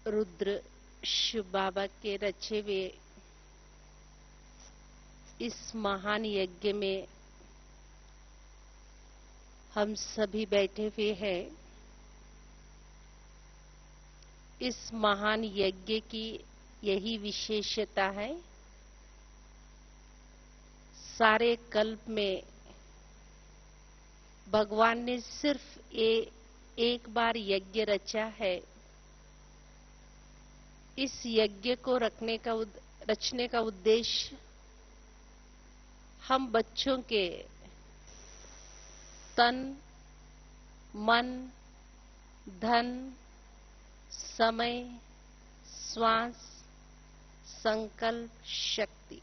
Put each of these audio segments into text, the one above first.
रुद्र शिव बाबा के रचे हुए इस महान यज्ञ में हम सभी बैठे हुए हैं। इस महान यज्ञ की यही विशेषता है। सारे कल्प में भगवान ने सिर्फ एक बार यज्ञ रचा है। इस यज्ञ को रचने का उद्देश्य हम बच्चों के तन, मन, धन, समय, श्वास, संकल्प, शक्ति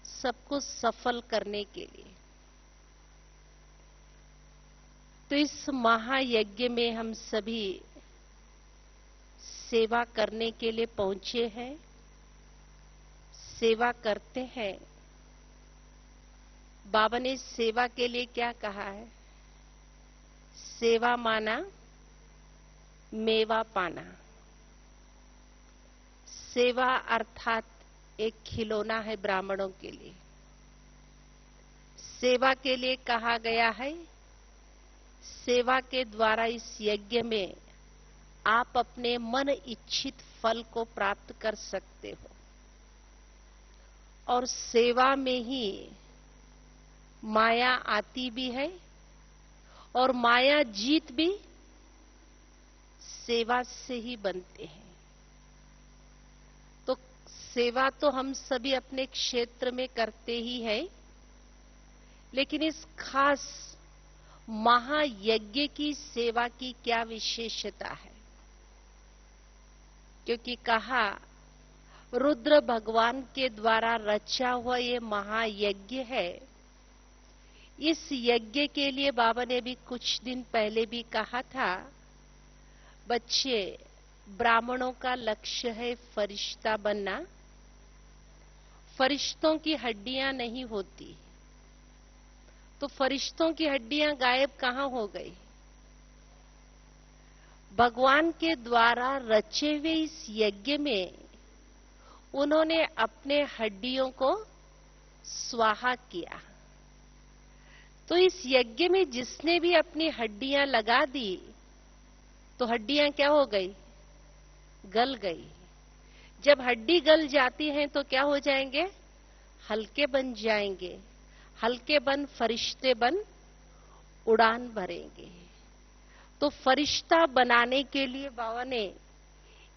सबको सफल करने के लिए। तो इस महायज्ञ में हम सभी सेवा करने के लिए पहुंचे हैं, सेवा करते हैं। बाबा ने सेवा के लिए क्या कहा है? सेवा माना मेवा पाना। सेवा अर्थात एक खिलौना है ब्राह्मणों के लिए। सेवा के लिए कहा गया है। सेवा के द्वारा इस यज्ञ में आप अपने मन इच्छित फल को प्राप्त कर सकते हो। और सेवा में ही माया आती भी है और माया जीत भी सेवा से ही बनते हैं। तो सेवा तो हम सभी अपने क्षेत्र में करते ही हैं, लेकिन इस खास महायज्ञ की सेवा की क्या विशेषता है? क्योंकि कहा रुद्र भगवान के द्वारा रचा हुआ ये महायज्ञ है। इस यज्ञ के लिए बाबा ने भी कुछ दिन पहले भी कहा था, बच्चे ब्राह्मणों का लक्ष्य है फरिश्ता बनना। फरिश्तों की हड्डियां नहीं होती। तो फरिश्तों की हड्डियां गायब कहां हो गई? भगवान के द्वारा रचे हुए इस यज्ञ में उन्होंने अपने हड्डियों को स्वाहा किया। तो इस यज्ञ में जिसने भी अपनी हड्डियां लगा दी तो हड्डियां क्या हो गई? गल गई। जब हड्डी गल जाती हैं तो क्या हो जाएंगे? हल्के बन जाएंगे। हल्के बन फरिश्ते बन उड़ान भरेंगे। तो फरिश्ता बनाने के लिए बाबा ने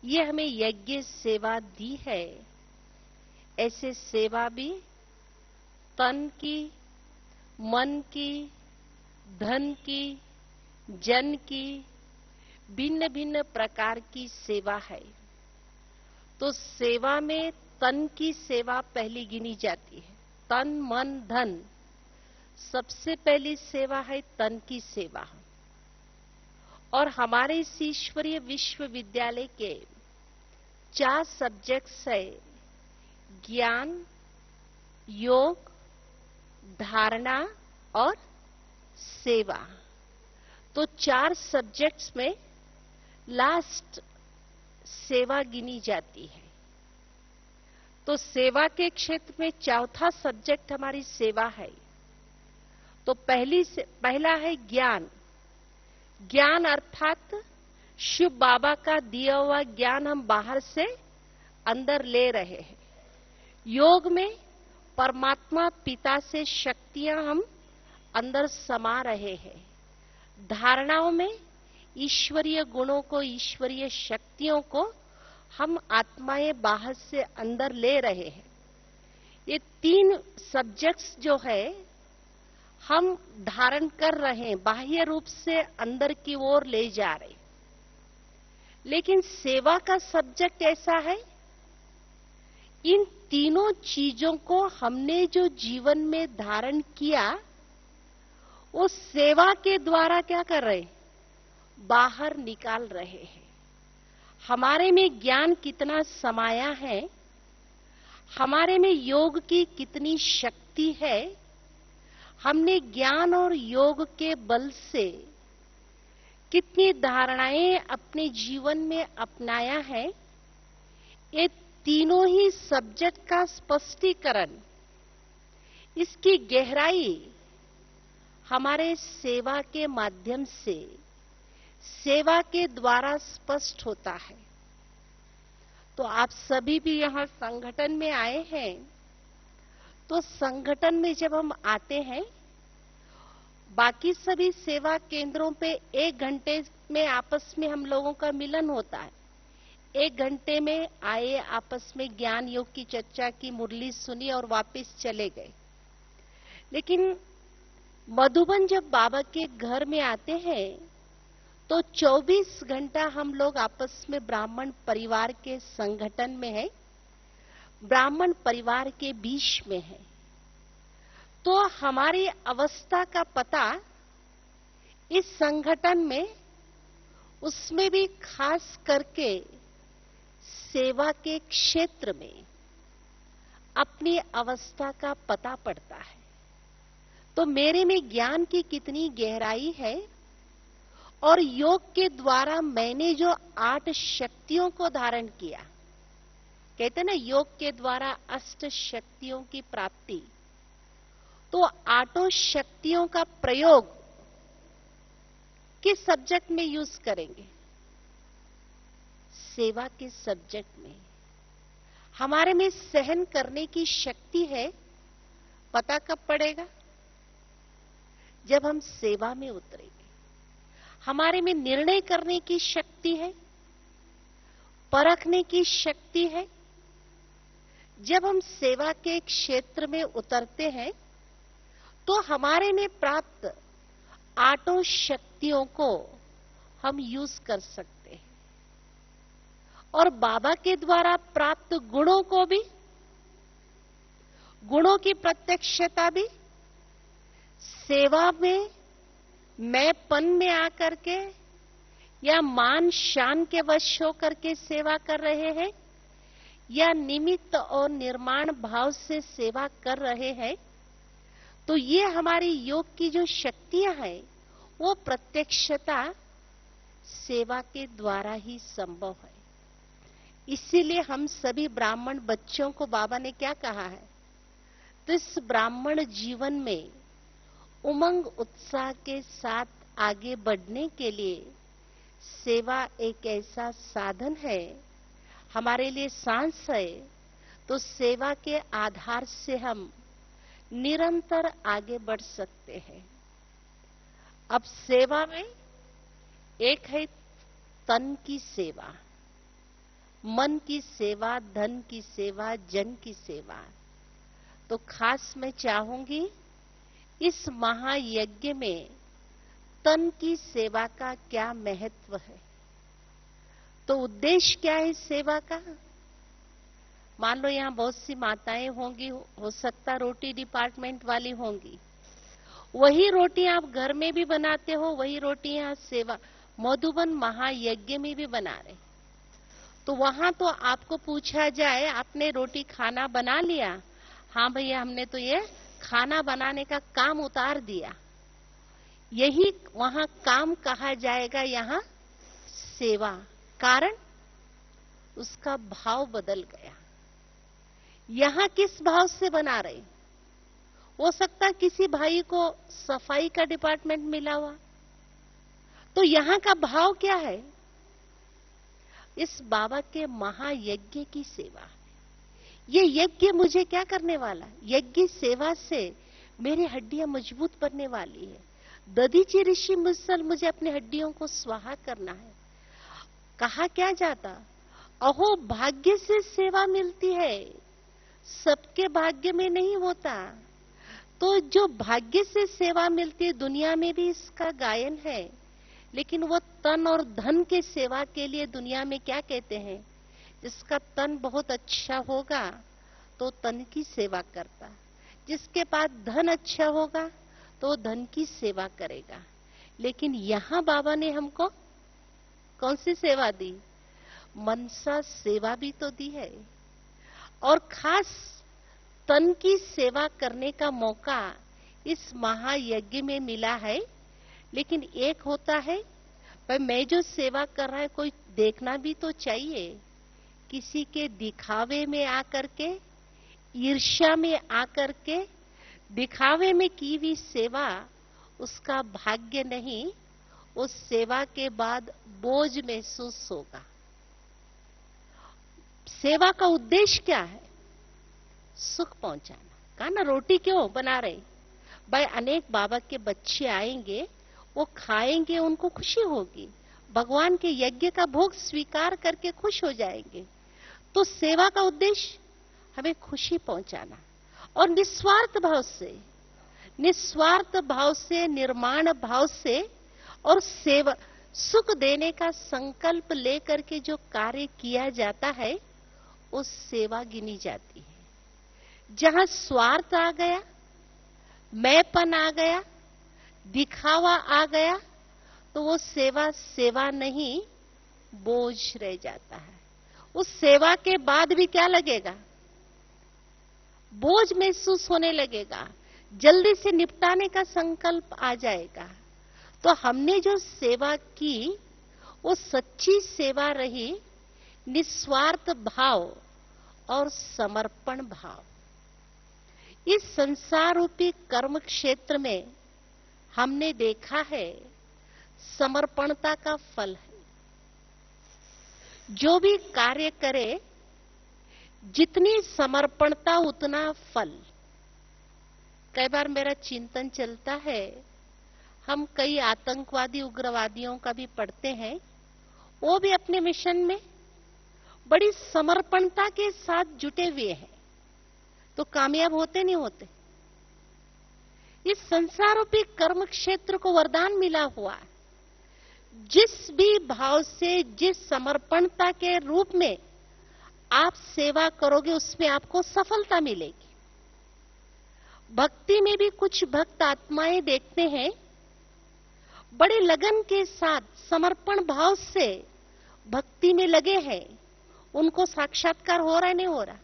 ये हमें यज्ञ सेवा दी है। ऐसे सेवा भी तन की, मन की, धन की, जन की, भिन्न भिन्न प्रकार की सेवा है। तो सेवा में तन की सेवा पहली गिनी जाती है। तन, मन, धन, सबसे पहली सेवा है तन की सेवा। और हमारे इस ईश्वरीय विश्वविद्यालय के 4 सब्जेक्ट्स है: ज्ञान, योग, धारणा और सेवा। तो 4 सब्जेक्ट्स में लास्ट सेवा गिनी जाती है। तो सेवा के क्षेत्र में चौथा सब्जेक्ट हमारी सेवा है। तो पहला है ज्ञान। ज्ञान अर्थात शिव बाबा का दिया हुआ ज्ञान हम बाहर से अंदर ले रहे हैं। योग में परमात्मा पिता से शक्तियां हम अंदर समा रहे हैं। धारणाओं में ईश्वरीय गुणों को, ईश्वरीय शक्तियों को हम आत्माएं बाहर से अंदर ले रहे हैं। ये 3 सब्जेक्ट्स जो है हम धारण कर रहे हैं, बाह्य रूप से अंदर की ओर ले जा रहे हैं। लेकिन सेवा का सब्जेक्ट ऐसा है, इन तीनों चीजों को हमने जो जीवन में धारण किया, वो सेवा के द्वारा क्या कर रहे हैं? बाहर निकाल रहे हैं। हमारे में ज्ञान कितना समाया है, हमारे में योग की कितनी शक्ति है, हमने ज्ञान और योग के बल से कितनी धारणाएं अपने जीवन में अपनाया है, ये तीनों ही सब्जेक्ट का स्पष्टीकरण, इसकी गहराई हमारे सेवा के माध्यम से, सेवा के द्वारा स्पष्ट होता है। तो आप सभी भी यहां संगठन में आए हैं, तो संगठन में जब हम आते हैं, बाकी सभी सेवा केंद्रों पे 1 घंटे में आपस में हम लोगों का मिलन होता है। 1 घंटे में आए, आपस में ज्ञान योग की चर्चा की, मुरली सुनी और वापस चले गए। लेकिन मधुबन जब बाबा के घर में आते हैं तो 24 घंटा हम लोग आपस में ब्राह्मण परिवार के संगठन में हैं, ब्राह्मण परिवार के बीच में है। तो हमारी अवस्था का पता इस संगठन में, उसमें भी खास करके सेवा के क्षेत्र में अपनी अवस्था का पता पड़ता है। तो मेरे में ज्ञान की कितनी गहराई है, और योग के द्वारा मैंने जो 8 शक्तियों को धारण किया, कहते हैं ना योग के द्वारा अष्ट शक्तियों की प्राप्ति, तो 8 शक्तियों का प्रयोग किस सब्जेक्ट में यूज करेंगे? सेवा के सब्जेक्ट में। हमारे में सहन करने की शक्ति है, पता कब पड़ेगा? जब हम सेवा में उतरेंगे। हमारे में निर्णय करने की शक्ति है, परखने की शक्ति है। जब हम सेवा के क्षेत्र में उतरते हैं तो हमारे में प्राप्त 8 शक्तियों को हम यूज कर सकते हैं, और बाबा के द्वारा प्राप्त गुणों को भी, गुणों की प्रत्यक्षता भी सेवा में मैंपन में आकर के या मान शान के वश होकर के सेवा कर रहे हैं, या निमित्त और निर्माण भाव से सेवा कर रहे हैं, तो ये हमारी योग की जो शक्तियां हैं वो प्रत्यक्षता सेवा के द्वारा ही संभव है। इसीलिए हम सभी ब्राह्मण बच्चों को बाबा ने क्या कहा है? तो इस ब्राह्मण जीवन में उमंग उत्साह के साथ आगे बढ़ने के लिए सेवा एक ऐसा साधन है, हमारे लिए सांस है। तो सेवा के आधार से हम निरंतर आगे बढ़ सकते हैं। अब सेवा में एक है तन की सेवा, मन की सेवा, धन की सेवा, जन की सेवा। तो खास मैं चाहूंगी इस महायज्ञ में तन की सेवा का क्या महत्व है। तो उद्देश्य क्या है सेवा का? मान लो यहां बहुत सी माताएं होंगी, हो सकता रोटी डिपार्टमेंट वाली होंगी, वही रोटी आप घर में भी बनाते हो, वही रोटी यहां सेवा मधुबन महायज्ञ में भी बना रहे। तो वहां तो आपको पूछा जाए आपने रोटी खाना बना लिया? हाँ भैया हमने तो ये खाना बनाने का काम उतार दिया। यही वहां काम कहा जाएगा, यहां सेवा। कारण उसका भाव बदल गया। यहां किस भाव से बना रहे? हो सकता किसी भाई को सफाई का डिपार्टमेंट मिला हुआ, तो यहां का भाव क्या है? इस बाबा के महायज्ञ की सेवा। ये यज्ञ मुझे क्या करने वाला? यज्ञ सेवा से मेरी हड्डियां मजबूत बनने वाली है। दधीची ऋषि मुसल मुझे अपनी हड्डियों को स्वाहा करना है। कहा क्या जाता? अहो भाग्य से सेवा मिलती है, सबके भाग्य में नहीं होता। तो जो भाग्य से सेवा मिलती है, दुनिया में भी इसका गायन है, लेकिन वो तन और धन के सेवा के लिए दुनिया में क्या कहते हैं? जिसका तन बहुत अच्छा होगा तो तन की सेवा करता, जिसके पास धन अच्छा होगा तो धन की सेवा करेगा। लेकिन यहां बाबा ने हमको कौन सी सेवा दी? मनसा सेवा भी तो दी है, और खास तन की सेवा करने का मौका इस महायज्ञ में मिला है। लेकिन एक होता है भाई मैं जो सेवा कर रहा है कोई देखना भी तो चाहिए। किसी के दिखावे में आकर के, ईर्ष्या में आकर के, दिखावे में की हुई सेवा उसका भाग्य नहीं, उस सेवा के बाद बोझ महसूस होगा। सेवा का उद्देश्य क्या है? सुख पहुंचाना। कहा ना रोटी क्यों बना रहे? भाई अनेक बाबा के बच्चे आएंगे, वो खाएंगे, उनको खुशी होगी, भगवान के यज्ञ का भोग स्वीकार करके खुश हो जाएंगे। तो सेवा का उद्देश्य हमें खुशी पहुंचाना, और निस्वार्थ भाव से, निर्माण भाव से, और सेवा सुख देने का संकल्प लेकर के जो कार्य किया जाता है, उस सेवा गिनी जाती है। जहां स्वार्थ आ गया, मैंपन आ गया, दिखावा आ गया, तो वो सेवा नहीं, बोझ रह जाता है। उस सेवा के बाद भी क्या लगेगा? बोझ महसूस होने लगेगा, जल्दी से निपटाने का संकल्प आ जाएगा। तो हमने जो सेवा की वो सच्ची सेवा रही, निस्वार्थ भाव और समर्पण भाव। इस संसार रूपी कर्म क्षेत्र में हमने देखा है समर्पणता का फल है। जो भी कार्य करे, जितनी समर्पणता उतना फल। कई बार मेरा चिंतन चलता है, हम कई आतंकवादी उग्रवादियों का भी पढ़ते हैं, वो भी अपने मिशन में बड़ी समर्पणता के साथ जुटे हुए हैं, तो कामयाब होते नहीं होते। इस संसार रूपी कर्म क्षेत्र को वरदान मिला हुआ है। जिस भी भाव से, जिस समर्पणता के रूप में आप सेवा करोगे, उसमें आपको सफलता मिलेगी। भक्ति में भी कुछ भक्त आत्माएं देखते हैं, बड़े लगन के साथ समर्पण भाव से भक्ति में लगे हैं, उनको साक्षात्कार हो रहा है नहीं हो रहा,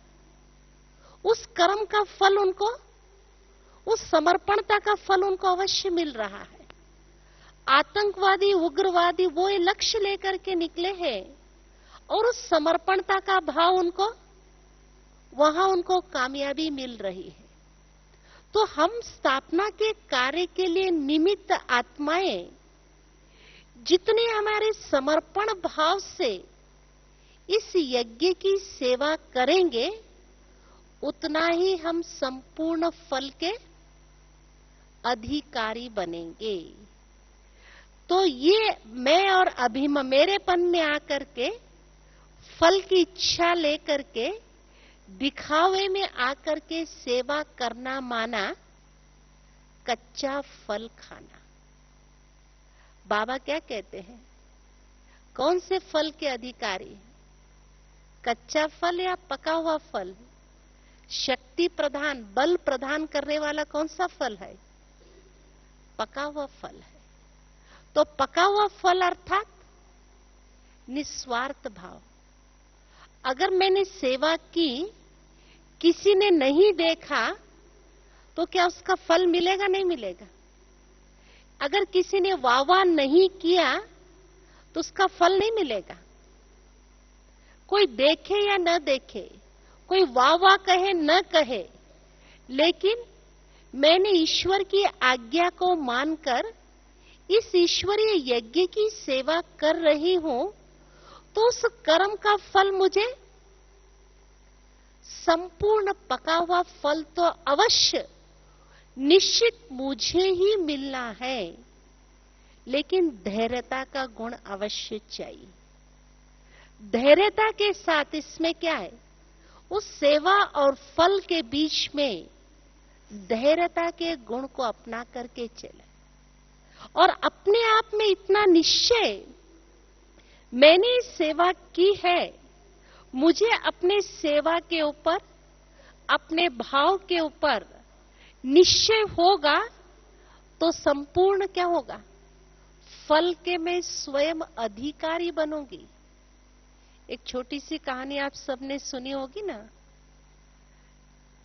उस कर्म का फल उनको, उस समर्पणता का फल उनको अवश्य मिल रहा है। आतंकवादी उग्रवादी वो ये लक्ष्य लेकर के निकले हैं, और उस समर्पणता का भाव उनको, वहां उनको कामयाबी मिल रही है। तो हम स्थापना के कार्य के लिए निमित्त आत्माएं जितने हमारे समर्पण भाव से इस यज्ञ की सेवा करेंगे, उतना ही हम संपूर्ण फल के अधिकारी बनेंगे। तो ये मैं और मेरेपन में आकर के, फल की इच्छा लेकर के, दिखावे में आकर के सेवा करना माना कच्चा फल खाना। बाबा क्या कहते हैं? कौन से फल के अधिकारी? कच्चा फल या पका हुआ फल? शक्ति प्रदान, बल प्रदान करने वाला कौन सा फल है? पका हुआ फल है। तो पका हुआ फल अर्थात निस्वार्थ भाव। अगर मैंने सेवा की, किसी ने नहीं देखा, तो क्या उसका फल मिलेगा? नहीं मिलेगा। अगर किसी ने वाह नहीं किया, तो उसका फल नहीं मिलेगा। कोई देखे या न देखे, कोई वाह कहे न कहे, लेकिन मैंने ईश्वर की आज्ञा को मानकर इस ईश्वरीय यज्ञ की सेवा कर रही हूं, तो उस कर्म का फल मुझे, संपूर्ण पका हुआ फल तो अवश्य निश्चित मुझे ही मिलना है। लेकिन धैर्यता का गुण अवश्य चाहिए। धैर्यता के साथ इसमें क्या है? उस सेवा और फल के बीच में धैर्यता के गुण को अपना करके चले, और अपने आप में इतना निश्चय, मैंने सेवा की है, मुझे अपने सेवा के ऊपर, अपने भाव के ऊपर निश्चय होगा, तो संपूर्ण क्या होगा? फल के मैं स्वयं अधिकारी बनूंगी। एक छोटी सी कहानी आप सबने सुनी होगी ना।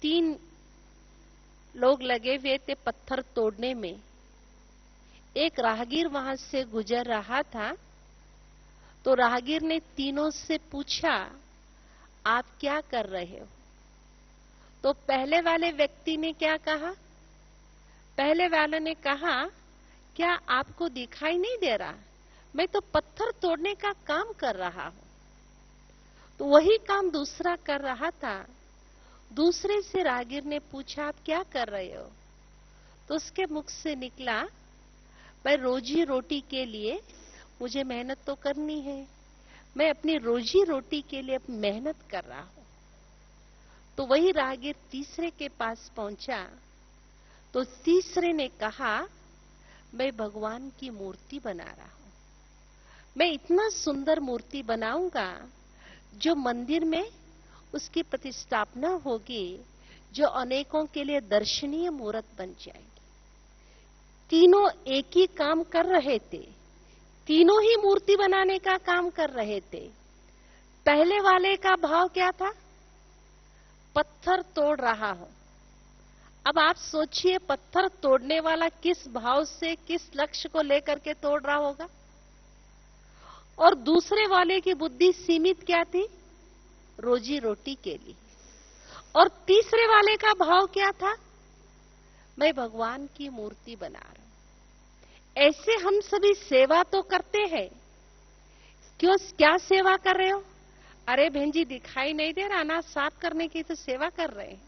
3 लोग लगे हुए थे पत्थर तोड़ने में। एक राहगीर वहां से गुजर रहा था, तो राहगीर ने तीनों से पूछा, आप क्या कर रहे हो? तो पहले वाले व्यक्ति ने क्या कहा? पहले वाले ने कहा, क्या आपको दिखाई नहीं दे रहा? मैं तो पत्थर तोड़ने का काम कर रहा हूं। तो वही काम दूसरा कर रहा था। दूसरे से राहगीर ने पूछा, आप क्या कर रहे हो? तो उसके मुख से निकला, मैं रोजी रोटी के लिए मुझे मेहनत तो करनी है, मैं अपनी रोजी रोटी के लिए मेहनत कर रहा हूं। तो वही राहगीर तीसरे के पास पहुंचा, तो तीसरे ने कहा, मैं भगवान की मूर्ति बना रहा हूं, मैं इतना सुंदर मूर्ति बनाऊंगा जो मंदिर में उसकी प्रतिष्ठापना होगी, जो अनेकों के लिए दर्शनीय मूर्त बन जाएगी। तीनों एक ही काम कर रहे थे, तीनों ही मूर्ति बनाने का काम कर रहे थे। पहले वाले का भाव क्या था? पत्थर तोड़ रहा हूं। अब आप सोचिए, पत्थर तोड़ने वाला किस भाव से, किस लक्ष्य को लेकर के तोड़ रहा होगा? और दूसरे वाले की बुद्धि सीमित क्या थी? रोजी रोटी के लिए। और तीसरे वाले का भाव क्या था? मैं भगवान की मूर्ति बना रहा हूं। ऐसे हम सभी सेवा तो करते हैं। क्यों, क्या सेवा कर रहे हो? अरे बहन जी, दिखाई नहीं दे रहा, अनाज साफ करने की तो सेवा कर रहे हैं।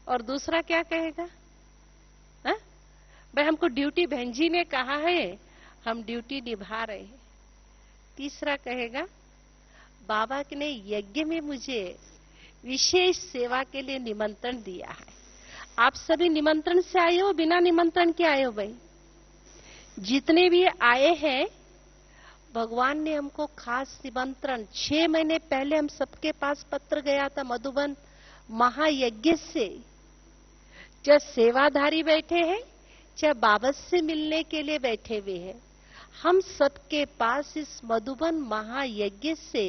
और दूसरा क्या कहेगा? हा? भाई हमको ड्यूटी बहन जी ने कहा है, हम ड्यूटी निभा रहे हैं। तीसरा कहेगा, बाबा ने यज्ञ में मुझे विशेष सेवा के लिए निमंत्रण दिया है। आप सभी निमंत्रण से आए हो, बिना निमंत्रण के आए हो? भाई जितने भी आए हैं, भगवान ने हमको खास निमंत्रण, 6 महीने पहले हम सबके पास पत्र गया था मधुबन महायज्ञ से। चाहे सेवाधारी बैठे हैं, चाहे बाबा से मिलने के लिए बैठे हुए हैं, हम सबके पास इस मधुबन महायज्ञ से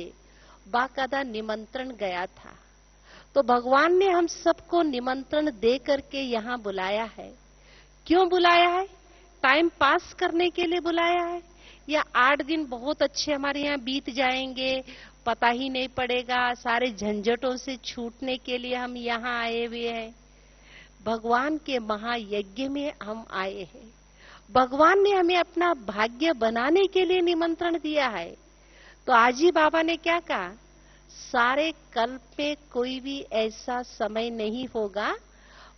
बाकायदा निमंत्रण गया था। तो भगवान ने हम सबको निमंत्रण दे करके यहां बुलाया है। क्यों बुलाया है? टाइम पास करने के लिए बुलाया है, या 8 दिन बहुत अच्छे हमारे यहाँ बीत जाएंगे, पता ही नहीं पड़ेगा, सारे झंझटों से छूटने के लिए हम यहाँ आए हुए हैं? भगवान के महायज्ञ में हम आए हैं। भगवान ने हमें अपना भाग्य बनाने के लिए निमंत्रण दिया है। तो आज ही बाबा ने क्या कहा? सारे कल्प में कोई भी ऐसा समय नहीं होगा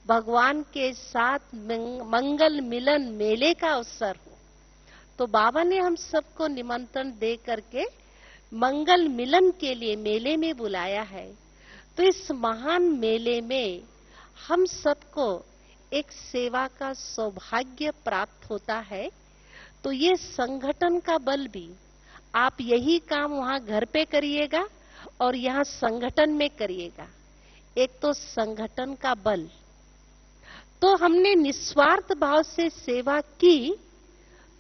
भगवान के साथ मंगल मिलन मेले का अवसर हो। तो बाबा ने हम सबको निमंत्रण दे करके मंगल मिलन के लिए मेले में बुलाया है। तो इस महान मेले में हम सबको एक सेवा का सौभाग्य प्राप्त होता है। तो ये संगठन का बल भी, आप यही काम वहां घर पे करिएगा और यहां संगठन में करिएगा। एक तो संगठन का बल, तो हमने निस्वार्थ भाव से सेवा की,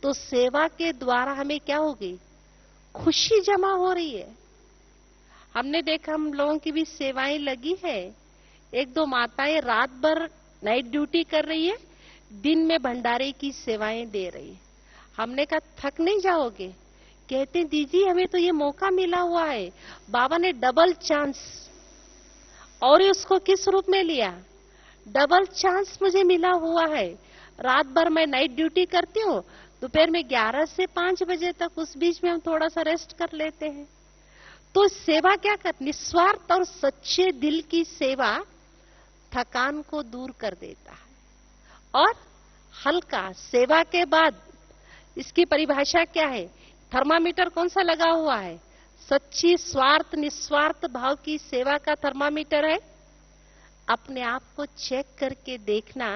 तो सेवा के द्वारा हमें क्या होगी? खुशी जमा हो रही है। हमने देखा, हम लोगों की भी सेवाएं लगी है। 1-2 माताएं रात भर नाइट ड्यूटी कर रही है, दिन में भंडारे की सेवाएं दे रही है। हमने कहा, थक नहीं जाओगे? कहते दीदी हमें तो ये मौका मिला हुआ है, बाबा ने डबल चांस। और उसको किस रूप में लिया? डबल चांस मुझे मिला हुआ है। रात भर मैं नाइट ड्यूटी करती हूँ, दोपहर में 11 से 5 बजे तक, उस बीच में हम थोड़ा सा रेस्ट कर लेते हैं। तो सेवा क्या कर, निस्वार्थ और सच्चे दिल की सेवा थकान को दूर कर देता है। और हल्का सेवा के बाद, इसकी परिभाषा क्या है? थर्मामीटर कौन सा लगा हुआ है? सच्ची स्वार्थ निस्वार्थ भाव की सेवा का थर्मामीटर है। अपने आप को चेक करके देखना,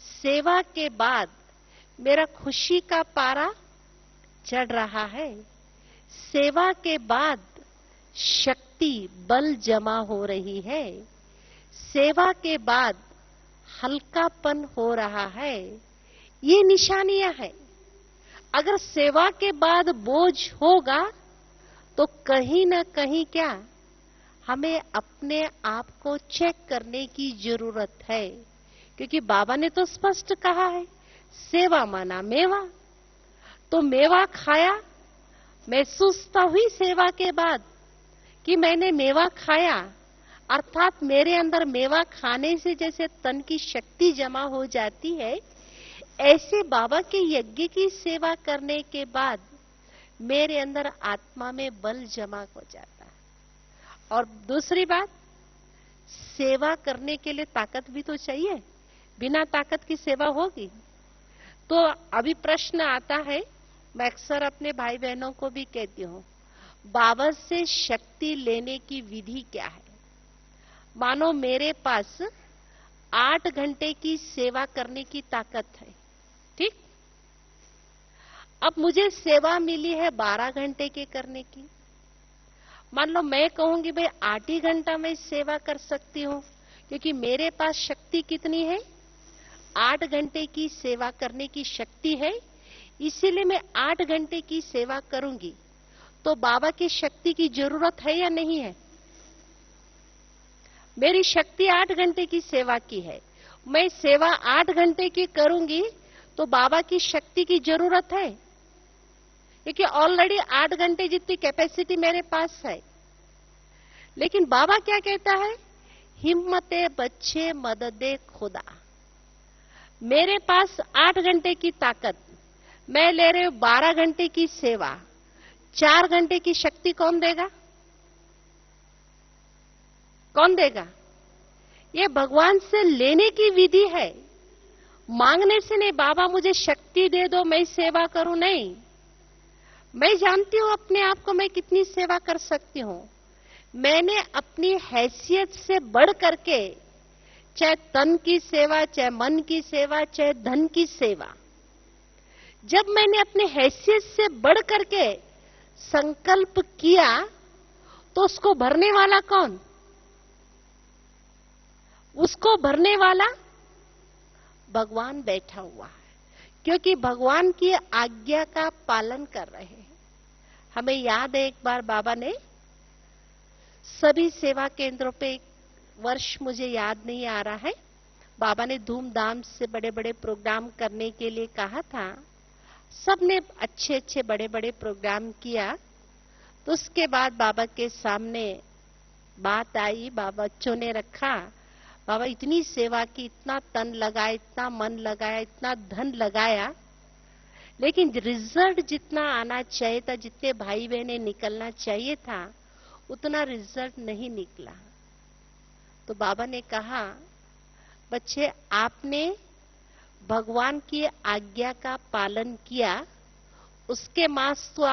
सेवा के बाद मेरा खुशी का पारा चढ़ रहा है, सेवा के बाद शक्ति बल जमा हो रही है, सेवा के बाद हल्कापन हो रहा है। ये निशानियां हैं। अगर सेवा के बाद बोझ होगा तो कहीं ना कहीं क्या, हमें अपने आप को चेक करने की जरूरत है। क्योंकि बाबा ने तो स्पष्ट कहा है, सेवा माना मेवा। तो मेवा खाया, महसूस हुई सेवा के बाद कि मैंने मेवा खाया, अर्थात मेरे अंदर मेवा खाने से जैसे तन की शक्ति जमा हो जाती है, ऐसे बाबा के यज्ञ की सेवा करने के बाद मेरे अंदर आत्मा में बल जमा हो जाता है। और दूसरी बात, सेवा करने के लिए ताकत भी तो चाहिए, बिना ताकत की सेवा होगी? तो अभी प्रश्न आता है, मैं अक्सर अपने भाई बहनों को भी कहती हूं, बाबा से शक्ति लेने की विधि क्या है? मानो मेरे पास 8 घंटे की सेवा करने की ताकत है, ठीक? अब मुझे सेवा मिली है 12 घंटे के करने की। मान लो मैं कहूंगी भाई 8 ही घंटा मैं सेवा कर सकती हूं, क्योंकि मेरे पास शक्ति कितनी है? 8 घंटे की सेवा करने की शक्ति है, इसीलिए मैं 8 घंटे की सेवा करूंगी। तो बाबा की शक्ति की जरूरत है या नहीं है? मेरी शक्ति 8 घंटे की सेवा की है, मैं सेवा 8 घंटे की करूंगी, तो बाबा की शक्ति की जरूरत है, क्योंकि ऑलरेडी 8 घंटे जितनी कैपेसिटी मेरे पास है। लेकिन बाबा क्या कहता है? हिम्मते बच्चे मददे खुदा। मेरे पास 8 घंटे की ताकत, मैं ले रही हूं 12 घंटे की सेवा, 4 घंटे की शक्ति कौन देगा? कौन देगा? ये भगवान से लेने की विधि है, मांगने से नहीं। बाबा मुझे शक्ति दे दो मैं सेवा करूं, नहीं। मैं जानती हूं अपने आप को मैं कितनी सेवा कर सकती हूं। मैंने अपनी हैसियत से बढ़ करके, चाहे तन की सेवा, चाहे मन की सेवा, चाहे धन की सेवा, जब मैंने अपने हैसियत से बढ़ करके संकल्प किया, तो उसको भरने वाला कौन? उसको भरने वाला भगवान बैठा हुआ है, क्योंकि भगवान की आज्ञा का पालन कर रहे हैं। हमें याद है एक बार बाबा ने सभी सेवा केंद्रों पे, वर्ष मुझे याद नहीं आ रहा है, बाबा ने धूमधाम से बड़े बड़े प्रोग्राम करने के लिए कहा था। सबने अच्छे अच्छे बड़े बड़े प्रोग्राम किया। तो उसके बाद बाबा के सामने बात आई, बच्चों ने रखा, बाबा इतनी सेवा की, इतना तन लगाया, इतना मन लगाया, इतना धन लगाया, लेकिन रिजल्ट जितना आना चाहिए था, जितने भाई बहने निकलना चाहिए था, उतना रिजल्ट नहीं निकला। तो बाबा ने कहा, बच्चे आपने भगवान की आज्ञा का पालन किया, उसके मार्क्स तो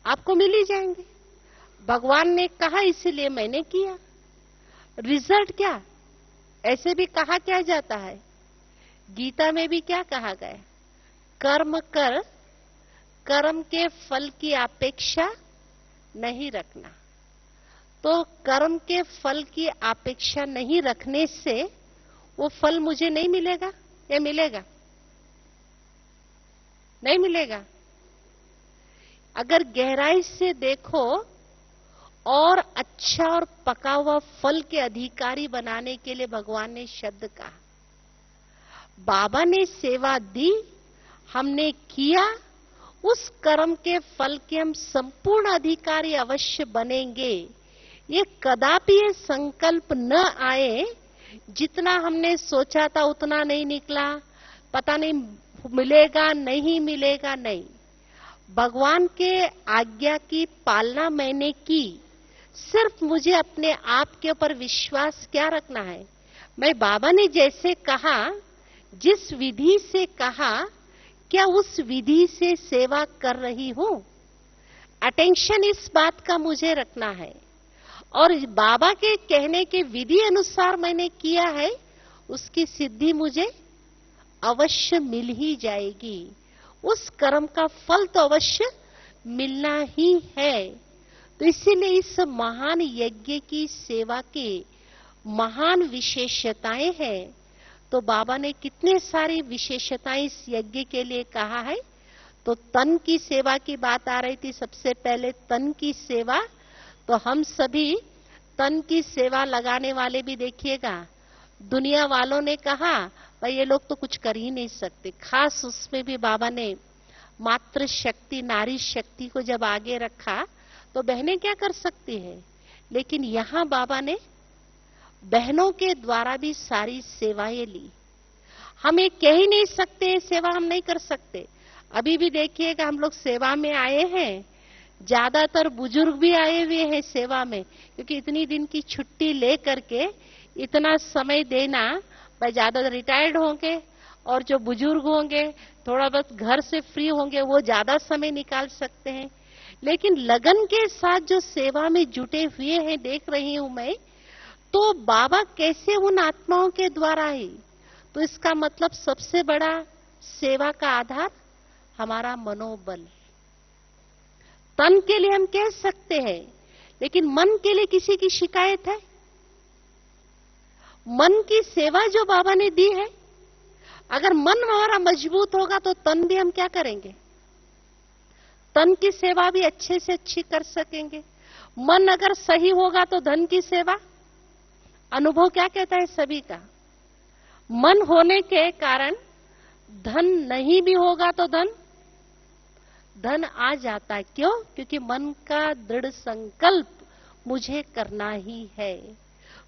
आपको मिल ही जाएंगे। भगवान ने कहा इसलिए मैंने किया। रिजल्ट क्या? ऐसे भी कहा क्या जाता है, गीता में भी क्या कहा गया? कर्म कर, कर्म के फल की अपेक्षा नहीं रखना। तो कर्म के फल की अपेक्षा नहीं रखने से वो फल मुझे नहीं मिलेगा या मिलेगा? नहीं मिलेगा। अगर गहराई से देखो, और अच्छा और पका हुआ फल के अधिकारी बनाने के लिए भगवान ने शब्द कहा। बाबा ने सेवा दी, हमने किया, उस कर्म के फल के हम संपूर्ण अधिकारी अवश्य बनेंगे। ये कदापि ये संकल्प न आए, जितना हमने सोचा था उतना नहीं निकला, पता नहीं मिलेगा नहीं मिलेगा, नहीं। भगवान के आज्ञा की पालना मैंने की, सिर्फ मुझे अपने आप के ऊपर विश्वास क्या रखना है। मैं बाबा ने जैसे कहा, जिस विधि से कहा, क्या उस विधि से सेवा कर रही हूं? अटेंशन इस बात का मुझे रखना है, और बाबा के कहने के विधि अनुसार मैंने किया है, उसकी सिद्धि मुझे अवश्य मिल ही जाएगी। उस कर्म का फल तो अवश्य मिलना ही है। तो इसीलिए इस महान यज्ञ की सेवा के महान विशेषताएं हैं। तो बाबा ने कितने सारी विशेषताएं इस यज्ञ के लिए कहा है। तो तन की सेवा की बात आ रही थी, सबसे पहले तन की सेवा। तो हम सभी तन की सेवा लगाने वाले भी देखिएगा, दुनिया वालों ने कहा भाई ये लोग तो कुछ कर ही नहीं सकते। खास उसमें भी बाबा ने मातृ शक्ति, नारी शक्ति को जब आगे रखा तो बहनें क्या कर सकती है, लेकिन यहां बाबा ने बहनों के द्वारा भी सारी सेवाएं ली। हम ये कह ही नहीं सकते सेवा हम नहीं कर सकते। अभी भी देखिएगा हम लोग सेवा में आए हैं, ज्यादातर बुजुर्ग भी आए हुए हैं सेवा में, क्योंकि इतनी दिन की छुट्टी ले करके इतना समय देना, भाई ज्यादा रिटायर्ड होंगे और जो बुजुर्ग होंगे थोड़ा बहुत घर से फ्री होंगे वो ज्यादा समय निकाल सकते हैं, लेकिन लगन के साथ जो सेवा में जुटे हुए हैं देख रही हूं मैं, तो बाबा कैसे उन आत्माओं के द्वारा ही, तो इसका मतलब सबसे बड़ा सेवा का आधार हमारा मनोबल। तन के लिए हम कह सकते हैं, लेकिन मन के लिए किसी की शिकायत है? मन की सेवा जो बाबा ने दी है, अगर मन हमारा मजबूत होगा तो तन भी हम क्या करेंगे, तन की सेवा भी अच्छे से अच्छी कर सकेंगे। मन अगर सही होगा तो धन की सेवा, अनुभव क्या कहता है सभी का, मन होने के कारण धन नहीं भी होगा तो धन आ जाता है। क्यों? क्योंकि मन का दृढ़ संकल्प मुझे करना ही है।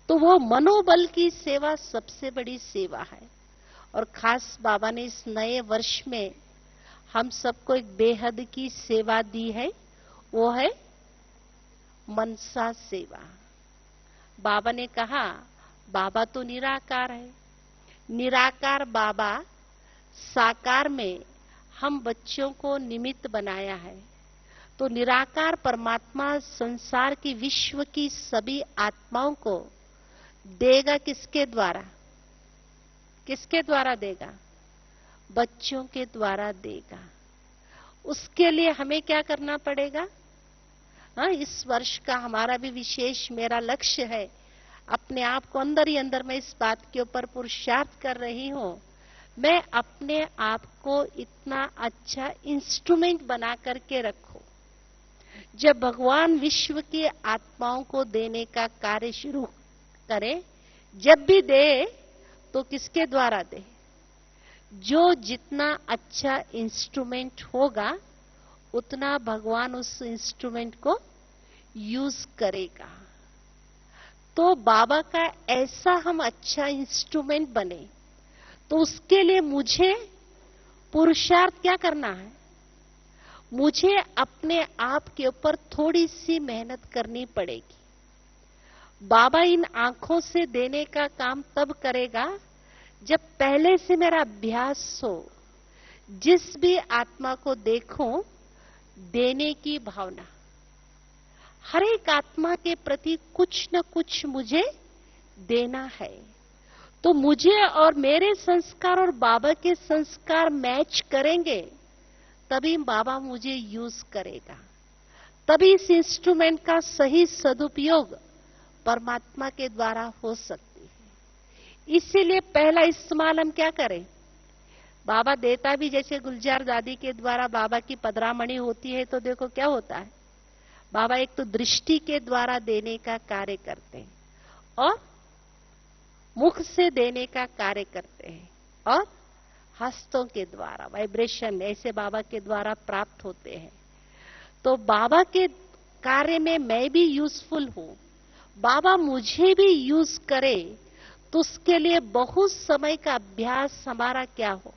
तो वो मनोबल की सेवा सबसे बड़ी सेवा है। और खास बाबा ने इस नए वर्ष में हम सबको एक बेहद की सेवा दी है, वो है मनसा सेवा। बाबा ने कहा बाबा तो निराकार है, निराकार बाबा साकार में हम बच्चों को निमित्त बनाया है। तो निराकार परमात्मा संसार की, विश्व की सभी आत्माओं को देगा किसके द्वारा? किसके द्वारा देगा? बच्चों के द्वारा देगा। उसके लिए हमें क्या करना पड़ेगा? हाँ, इस वर्ष का हमारा भी विशेष मेरा लक्ष्य है, अपने आप को अंदर ही अंदर मैं इस बात के ऊपर पुरुषार्थ कर रही हूं, मैं अपने आप को इतना अच्छा इंस्ट्रूमेंट बना करके रखूं। जब भगवान विश्व की आत्माओं को देने का कार्य शुरू करे, जब भी दे तो किसके द्वारा दे? जो जितना अच्छा इंस्ट्रूमेंट होगा उतना भगवान उस इंस्ट्रूमेंट को यूज करेगा। तो बाबा का ऐसा हम अच्छा इंस्ट्रूमेंट बने, तो उसके लिए मुझे पुरुषार्थ क्या करना है? मुझे अपने आप के ऊपर थोड़ी सी मेहनत करनी पड़ेगी। बाबा इन आंखों से देने का काम तब करेगा जब पहले से मेरा अभ्यास हो, जिस भी आत्मा को देखूं देने की भावना। हर एक आत्मा के प्रति कुछ न कुछ मुझे देना है। तो मुझे और मेरे संस्कार और बाबा के संस्कार मैच करेंगे, तभी बाबा मुझे यूज करेगा, तभी इस इंस्ट्रूमेंट का सही सदुपयोग परमात्मा के द्वारा हो सकती है। इसीलिए पहला इस्तेमाल हम क्या करें? बाबा देता भी जैसे गुलजार दादी के द्वारा बाबा की पदरामणि होती है, तो देखो क्या होता है, बाबा एक तो दृष्टि के द्वारा देने का कार्य करते हैं और मुख से देने का कार्य करते हैं और हस्तों के द्वारा वाइब्रेशन ऐसे बाबा के द्वारा प्राप्त होते हैं। तो बाबा के कार्य में मैं भी यूजफुल हूं, बाबा मुझे भी यूज करे, तो उसके लिए बहुत समय का अभ्यास हमारा क्या हो?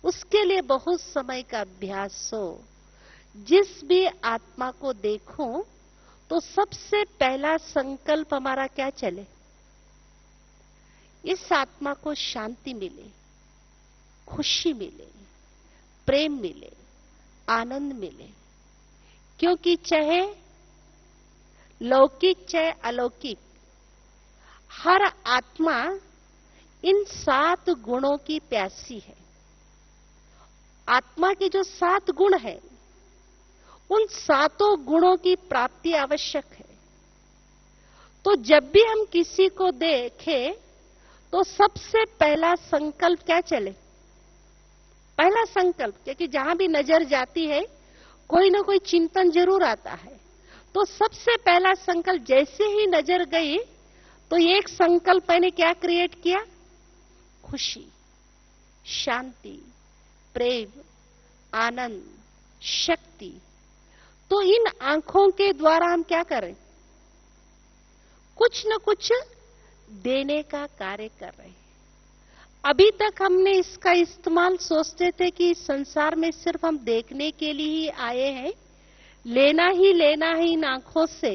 उसके लिए बहुत समय का अभ्यास हो। जिस भी आत्मा को देखूं तो सबसे पहला संकल्प हमारा क्या चले? इस आत्मा को शांति मिले, खुशी मिले, प्रेम मिले, आनंद मिले। क्योंकि चाहे लौकिक चाहे अलौकिक, हर आत्मा इन 7 गुणों की प्यासी है। आत्मा के जो 7 गुण है, उन 7 गुणों की प्राप्ति आवश्यक है। तो जब भी हम किसी को देखें तो सबसे पहला संकल्प क्या चले? पहला संकल्प, क्योंकि जहां भी नजर जाती है कोई ना कोई चिंतन जरूर आता है। तो सबसे पहला संकल्प, जैसे ही नजर गई तो एक संकल्प ने क्या क्रिएट किया? खुशी, शांति, प्रेम, आनंद, शक्ति। तो इन आंखों के द्वारा हम क्या करें? कुछ न कुछ देने का कार्य कर रहे हैं। अभी तक हमने इसका इस्तेमाल सोचते थे कि इस संसार में सिर्फ हम देखने के लिए ही आए हैं, लेना ही लेना है इन आंखों से,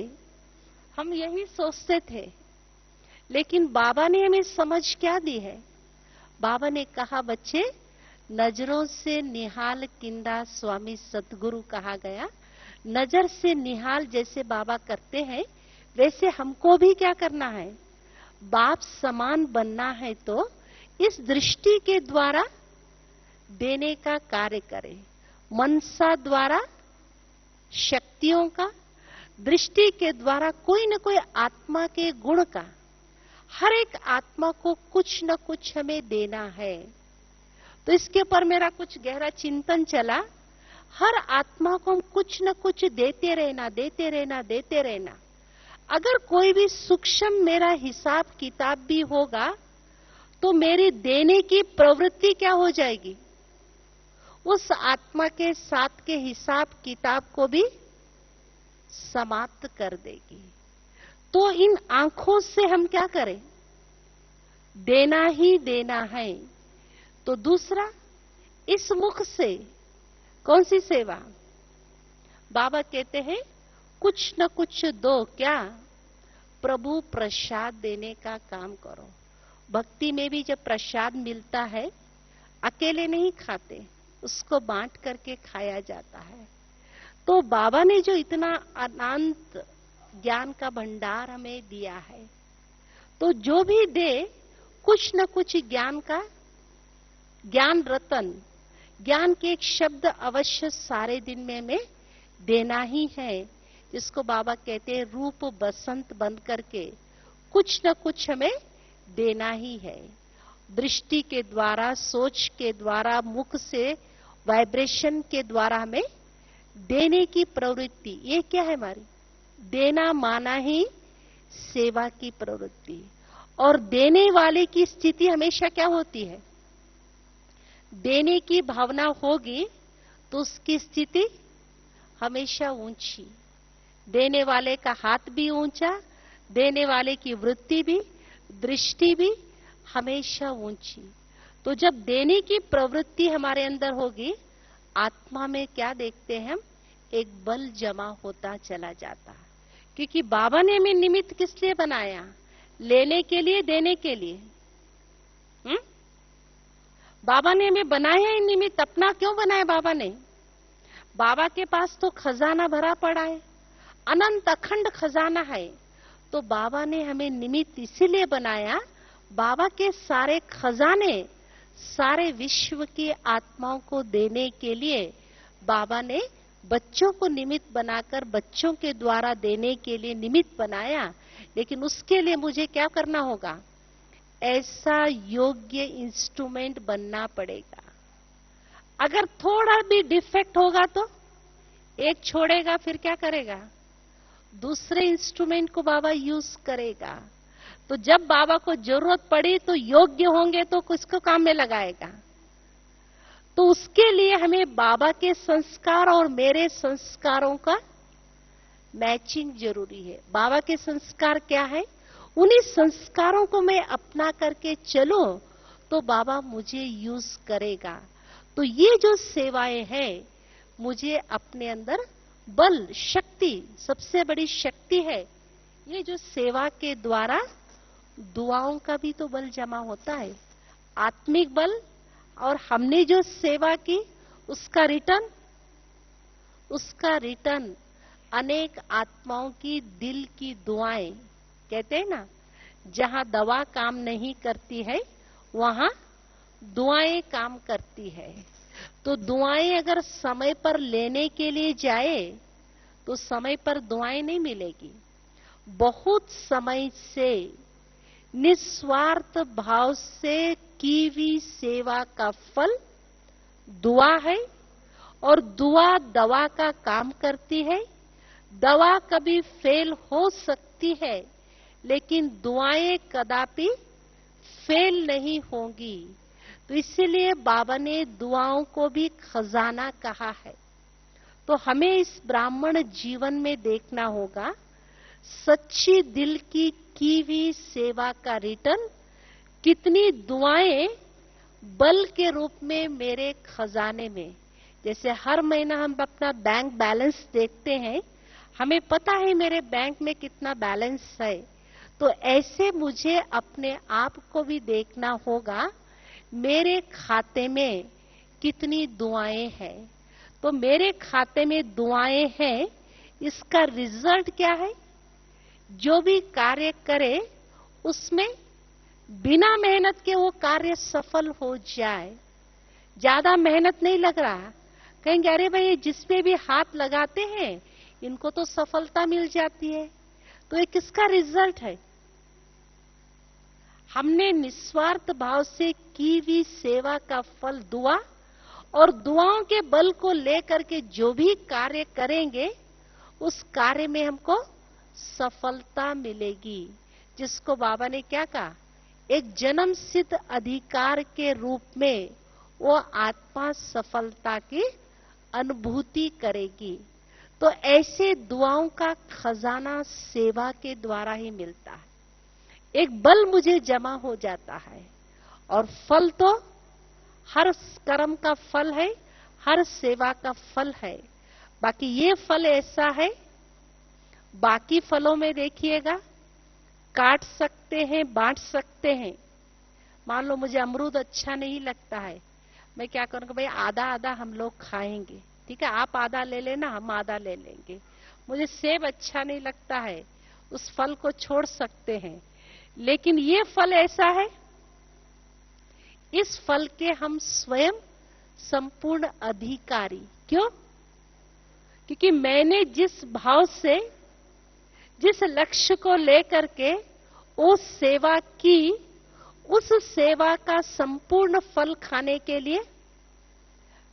हम यही सोचते थे। लेकिन बाबा ने हमें समझ क्या दी है? बाबा ने कहा, बच्चे, नजरों से निहाल किंदा स्वामी सतगुरु कहा गया। नजर से निहाल जैसे बाबा करते हैं, वैसे हमको भी क्या करना है? बाप समान बनना है। तो इस दृष्टि के द्वारा देने का कार्य करें। मनसा द्वारा शक्तियों का, दृष्टि के द्वारा कोई न कोई आत्मा के गुण का, हर एक आत्मा को कुछ न कुछ हमें देना है। तो इसके ऊपर मेरा कुछ गहरा चिंतन चला। हर आत्मा को हम कुछ न कुछ देते रहना, देते रहना, देते रहना। अगर कोई भी सूक्ष्म मेरा हिसाब किताब भी होगा तो मेरी देने की प्रवृत्ति क्या हो जाएगी? उस आत्मा के साथ के हिसाब किताब को भी समाप्त कर देगी। तो इन आंखों से हम क्या करें? देना ही देना है। तो दूसरा, इस मुख से कौन सी सेवा? बाबा कहते हैं कुछ न कुछ दो। क्या? प्रभु प्रसाद देने का काम करो। भक्ति में भी जब प्रसाद मिलता है, अकेले नहीं खाते, उसको बांट करके खाया जाता है। तो बाबा ने जो इतना अनंत ज्ञान का भंडार हमें दिया है, तो जो भी दे कुछ न कुछ ज्ञान का, ज्ञान रतन, ज्ञान के एक शब्द अवश्य सारे दिन में हमें देना ही है। जिसको बाबा कहते हैं रूप बसंत बन करके कुछ न कुछ हमें देना ही है। दृष्टि के द्वारा, सोच के द्वारा, मुख से वाइब्रेशन के द्वारा हमें देने की प्रवृत्ति, ये क्या है हमारी? देना माना ही सेवा की प्रवृत्ति। और देने वाले की स्थिति हमेशा क्या होती है? देने की भावना होगी तो उसकी स्थिति हमेशा ऊंची। देने वाले का हाथ भी ऊंचा, देने वाले की वृत्ति भी, दृष्टि भी हमेशा ऊंची। तो जब देने की प्रवृत्ति हमारे अंदर होगी, आत्मा में क्या देखते हैं हम? एक बल जमा होता चला जाता है। क्योंकि बाबा ने हमें निमित्त किस लिए बनाया? लेने के लिए, देने के लिए। बाबा ने हमें बनाया ही निमित्त। अपना क्यों बनाया बाबा ने? बाबा के पास तो खजाना भरा पड़ा है, अनंत अखंड खजाना है। तो बाबा ने हमें निमित्त इसीलिए बनाया, बाबा के सारे खजाने सारे विश्व की आत्माओं को देने के लिए बाबा ने बच्चों को निमित्त बनाकर बच्चों के द्वारा देने के लिए निमित्त बनाया। लेकिन उसके लिए मुझे क्या करना होगा? ऐसा योग्य इंस्ट्रूमेंट बनना पड़ेगा। अगर थोड़ा भी डिफेक्ट होगा तो एक छोड़ेगा, फिर क्या करेगा? दूसरे इंस्ट्रूमेंट को बाबा यूज करेगा। तो जब बाबा को जरूरत पड़ी तो योग्य होंगे तो किसको काम में लगाएगा? तो उसके लिए हमें बाबा के संस्कार और मेरे संस्कारों का मैचिंग जरूरी है। बाबा के संस्कार क्या है? उन्हीं संस्कारों को मैं अपना करके चलूं तो बाबा मुझे यूज करेगा। तो ये जो सेवाएं हैं, मुझे अपने अंदर बल, शक्ति, सबसे बड़ी शक्ति है ये जो सेवा के द्वारा दुआओं का भी तो बल जमा होता है, आत्मिक बल। और हमने जो सेवा की उसका रिटर्न अनेक आत्माओं की दिल की दुआएं। कहते हैं ना, जहां दवा काम नहीं करती है वहां दुआएं काम करती है। तो दुआएं अगर समय पर लेने के लिए जाए तो समय पर दुआएं नहीं मिलेगी। बहुत समय से निस्वार्थ भाव से की हुई सेवा का फल दुआ है। और दुआ दवा का काम करती है। दवा कभी फेल हो सकती है, लेकिन दुआएं कदापि फेल नहीं होंगी। तो इसीलिए बाबा ने दुआओं को भी खजाना कहा है। तो हमें इस ब्राह्मण जीवन में देखना होगा सच्ची दिल की हुई सेवा का रिटर्न, कितनी दुआएं बल के रूप में मेरे खजाने में। जैसे हर महीना हम अपना बैंक बैलेंस देखते हैं, हमें पता है मेरे बैंक में कितना बैलेंस है। तो ऐसे मुझे अपने आप को भी देखना होगा मेरे खाते में कितनी दुआएं हैं। तो मेरे खाते में दुआएं हैं, इसका रिजल्ट क्या है? जो भी कार्य करे उसमें बिना मेहनत के वो कार्य सफल हो जाए। ज्यादा मेहनत नहीं लग रहा, कहेंगे अरे भाई ये जिसमें भी हाथ लगाते हैं इनको तो सफलता मिल जाती है। तो ये किसका रिजल्ट है? हमने निस्वार्थ भाव से की हुई सेवा का फल दुआ, और दुआओं के बल को लेकर के जो भी कार्य करेंगे उस कार्य में हमको सफलता मिलेगी, जिसको बाबा ने क्या कहा, एक जन्म सिद्ध अधिकार के रूप में वो आत्मा सफलता की अनुभूति करेगी। तो ऐसे दुआओं का खजाना सेवा के द्वारा ही मिलता है। एक बल मुझे जमा हो जाता है, और फल तो हर कर्म का फल है, हर सेवा का फल है। बाकी ये फल ऐसा है, बाकी फलों में देखिएगा काट सकते हैं, बांट सकते हैं। मान लो मुझे अमरूद अच्छा नहीं लगता है, मैं क्या करूंगा, भाई आधा आधा हम लोग खाएंगे, ठीक है, आप आधा ले लेना, हम आधा ले लेंगे। मुझे सेब अच्छा नहीं लगता है, उस फल को छोड़ सकते हैं। लेकिन ये फल ऐसा है, इस फल के हम स्वयं संपूर्ण अधिकारी। क्यों? क्योंकि मैंने जिस भाव से, जिस लक्ष्य को लेकर के उस सेवा की, उस सेवा का संपूर्ण फल खाने के लिए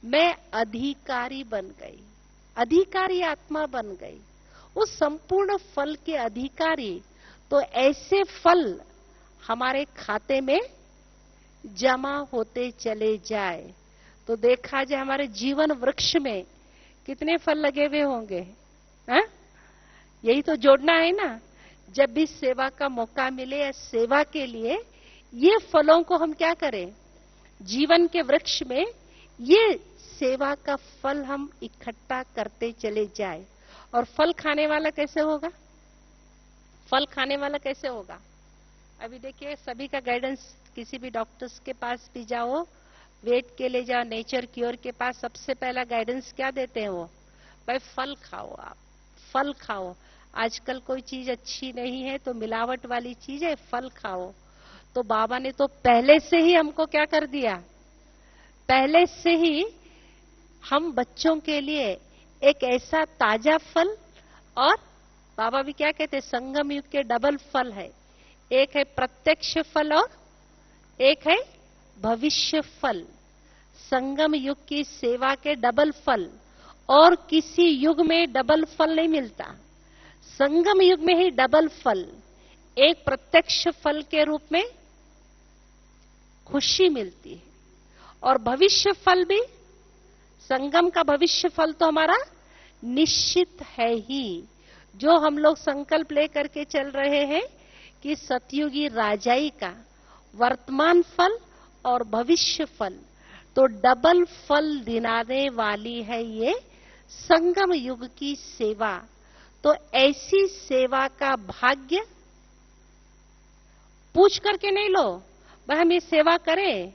मैं अधिकारी बन गई, अधिकारी आत्मा बन गई, उस संपूर्ण फल के अधिकारी। तो ऐसे फल हमारे खाते में जमा होते चले जाए तो देखा जाए हमारे जीवन वृक्ष में कितने फल लगे हुए होंगे। हा? यही तो जोड़ना है ना। जब भी सेवा का मौका मिले या सेवा के लिए, ये फलों को हम क्या करें, जीवन के वृक्ष में ये सेवा का फल हम इकट्ठा करते चले जाए। और फल खाने वाला कैसे होगा? फल खाने वाला कैसे होगा? अभी देखिए सभी का गाइडेंस, किसी भी डॉक्टर्स के पास भी जाओ, वेट के लिए जाओ, नेचर क्योर के पास, सबसे पहला गाइडेंस क्या देते हैं वो, भाई फल खाओ, आप फल खाओ। आजकल कोई चीज अच्छी नहीं है तो मिलावट वाली चीज है, फल खाओ। तो बाबा ने तो पहले से ही हमको क्या कर दिया, पहले से ही हम बच्चों के लिए एक ऐसा ताजा फल, और बाबा भी क्या कहते हैं, संगम युग के डबल फल है, एक है प्रत्यक्ष फल और एक है भविष्य फल। संगम युग की सेवा के डबल फल, और किसी युग में डबल फल नहीं मिलता, संगम युग में ही डबल फल। एक प्रत्यक्ष फल के रूप में खुशी मिलती है, और भविष्य फल भी, संगम का भविष्य फल तो हमारा निश्चित है ही, जो हम लोग संकल्प लेकर के चल रहे हैं कि सतयुगी राजाई का वर्तमान फल और भविष्य फल, तो डबल फल दिलाने वाली है ये संगम युग की सेवा। तो ऐसी सेवा का भाग्य पूछ करके नहीं लो, भाई हम ये सेवा करें,